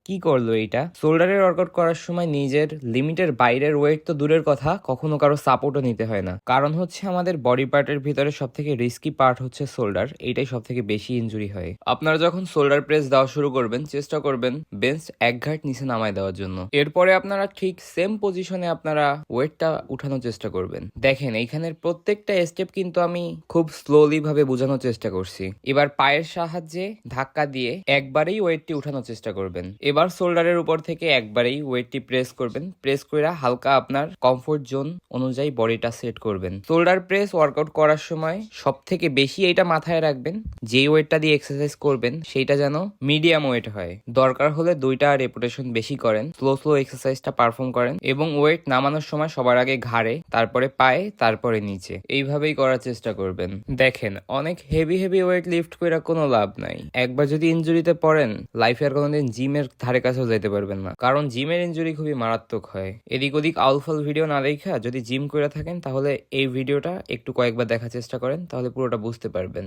কি করলো এইটা? শোল্ডারের ওয়ার্কআউট করার সময় নিজের লিমিটের বাইরের ওয়েট তো দূরের কথা, কখনো কারো সাপোর্টও নিতে হয় না। কারণ হচ্ছে আমাদের বডি পার্টের ভিতরে সব থেকে রিস্কি পার্ট হচ্ছে শোল্ডার, এইটাই সব থেকে বেশি ইনজুরি হয়। আপনারা যখন শোল্ডার প্রেস দেওয়া শুরু করবেন, চেষ্টা করবেন বেঞ্চ এক ঘাট নিচে নামায় দেওয়ার জন্য। এরপরে আপনারা ঠিক সেম পজিশনে আপনারা ওয়েটটা উঠানোর চেষ্টা করবেন। দেখেন এইখানের প্রত্যেকটা স্টেপ কিন্তু আমি খুব স্লোলি ভাবে বোঝানোর চেষ্টা করছি। এবার পায়ের সাহায্যে ধাক্কা দিয়ে একবারেই ওয়েটটি উঠানোর চেষ্টা করবেন। এবার শোল্ডারের উপর থেকে একবারেই ওয়েটটি প্রেস করবেন। প্রেস করে হালকা আপনার কমফোর্ট জোন অনুযায়ী বডিটা সেট করবেন। শোল্ডার প্রেস ওয়ার্কআউট করার সময় সব থেকে বেশি এইটা মাথায় রাখবেন, যেই ওয়েটটা দিয়ে এক্সারসাইজ করবেন সেইটা যেন মিডিয়াম ওয়েট হয়। দরকার হলে দুইটা রেপুটেশন বেশি করেন, স্লো স্লো এক্সারসাইজটা পারফর্ম করেন এবং ওয়েট নামানোর সময় সবার আগে ঘাড়ে, তারপরে পায়ে, তারপরে নিচে, এইভাবেই করার চেষ্টা করবেন। দেখেন অনেক হেভি ওয়েট লিফট করে কোনো লাভ নাই। একবার যদি ইনজুরিতে পড়েন, লাইফে আর কোনোদিন জিমের ধারে কাছেও যেতে পারবেন না, কারণ জিমের ইনজুরি খুবই মারাত্মক হয়। এদিক ওদিক আউলফাল ভিডিও না দেখা যদি জিম করে থাকেন, তাহলে এই ভিডিওটা একটু কয়েকবার দেখার চেষ্টা করেন, তাহলে পুরোটা বুঝতে পারবেন।